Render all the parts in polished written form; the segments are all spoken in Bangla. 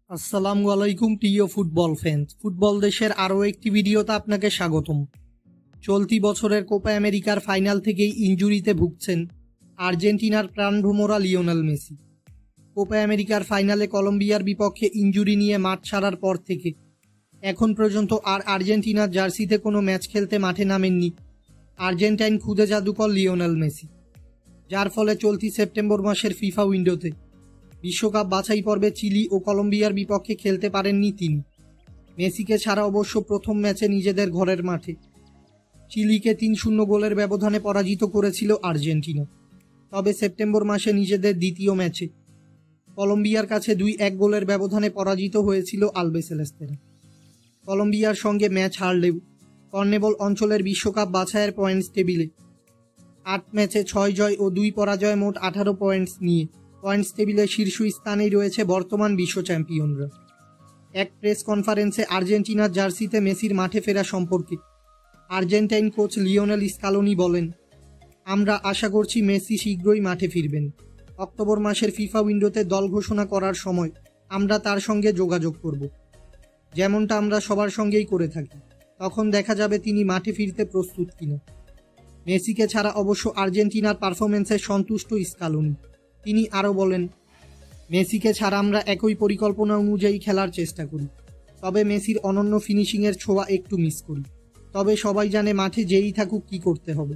আসসালামু আলাইকুম প্রিয় ফুটবল ফ্যান্স। ফুটবল দেশের আরও একটি ভিডিওতে আপনাকে স্বাগতম। চলতি বছরের কোপা আমেরিকার ফাইনাল থেকেই ইনজুরিতে ভুগছেন আর্জেন্টিনার প্রাণভোমরা লিওনেল মেসি। কোপা আমেরিকার ফাইনালে কলম্বিয়ার বিপক্ষে ইনজুরি নিয়ে মাঠ ছাড়ার পর থেকে এখন পর্যন্ত আর আর্জেন্টিনার জার্সিতে কোনো ম্যাচ খেলতে মাঠে নামেননি আর্জেন্টাইন খুদে জাদুকর লিওনেল মেসি, যার ফলে চলতি সেপ্টেম্বর মাসের ফিফা উইন্ডোতে বিশ্বকাপ বাছাই পর্বে চিলি ও কলম্বিয়ার বিপক্ষে খেলতে পারেননি তিনি। মেসিকে ছাড়া অবশ্য প্রথম ম্যাচে নিজেদের ঘরের মাঠে চিলিকে ৩-০ গোলের ব্যবধানে পরাজিত করেছিল আর্জেন্টিনা। তবে সেপ্টেম্বর মাসে নিজেদের দ্বিতীয় ম্যাচে কলম্বিয়ার কাছে ২-১ গোলের ব্যবধানে পরাজিত হয়েছিল আলবিসেলেস্তেরা। কলম্বিয়ার সঙ্গে ম্যাচ হারলেও কনমেবল অঞ্চলের বিশ্বকাপ বাছাইয়ের পয়েন্টস টেবিলে ৮ ম্যাচে ৬ জয় ও ২ পরাজয়, মোট ১৮ পয়েন্টস নিয়ে পয়েন্টস টেবিলে শীর্ষ স্থানেই রয়েছে বর্তমান বিশ্ব চ্যাম্পিয়নরা। এক প্রেস কনফারেন্সে আর্জেন্টিনার জার্সিতে মেসির মাঠে ফেরা সম্পর্কে আর্জেন্টাইন কোচ লিওনেল স্কালোনি বলেন, আমরা আশা করছি মেসি শীঘ্রই মাঠে ফিরবেন। অক্টোবর মাসের ফিফা উইন্ডোতে দল ঘোষণা করার সময় আমরা তার সঙ্গে যোগাযোগ করব, যেমনটা আমরা সবার সঙ্গেই করে থাকি। তখন দেখা যাবে তিনি মাঠে ফিরতে প্রস্তুত কিনা। মেসিকে ছাড়া অবশ্য আর্জেন্টিনার পারফরমেন্সে সন্তুষ্ট স্কালোনি। তিনি আরও বলেন, মেসিকে ছাড়া আমরা একই পরিকল্পনা অনুযায়ী খেলার চেষ্টা করি, তবে মেসির অনন্য ফিনিশিংয়ের ছোঁয়া একটু মিস করি। তবে সবাই জানে মাঠে যেই থাকুক কী করতে হবে।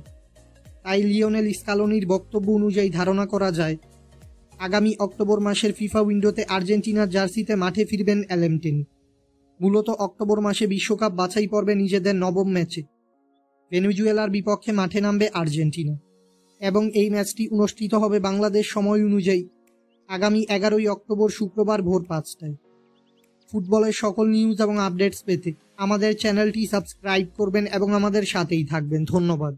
তাই লিওনেল স্কালোনির বক্তব্য অনুযায়ী ধারণা করা যায় আগামী অক্টোবর মাসের ফিফা উইন্ডোতে আর্জেন্টিনার জার্সিতে মাঠে ফিরবেন অ্যালেমটেনি। মূলত অক্টোবর মাসে বিশ্বকাপ বাছাই পর্বে নিজেদের নবম ম্যাচে ভেনেজুয়েলার বিপক্ষে মাঠে নামবে আর্জেন্টিনা এবং এই ম্যাচটি অনুষ্ঠিত হবে বাংলাদেশ সময় অনুযায়ী আগামী ১১ই অক্টোবর শুক্রবার ভোর ৫টায়। ফুটবলের সকল নিউজ এবং আপডেটস পেতে আমাদের চ্যানেলটি সাবস্ক্রাইব করবেন এবং আমাদের সাথেই থাকবেন। ধন্যবাদ।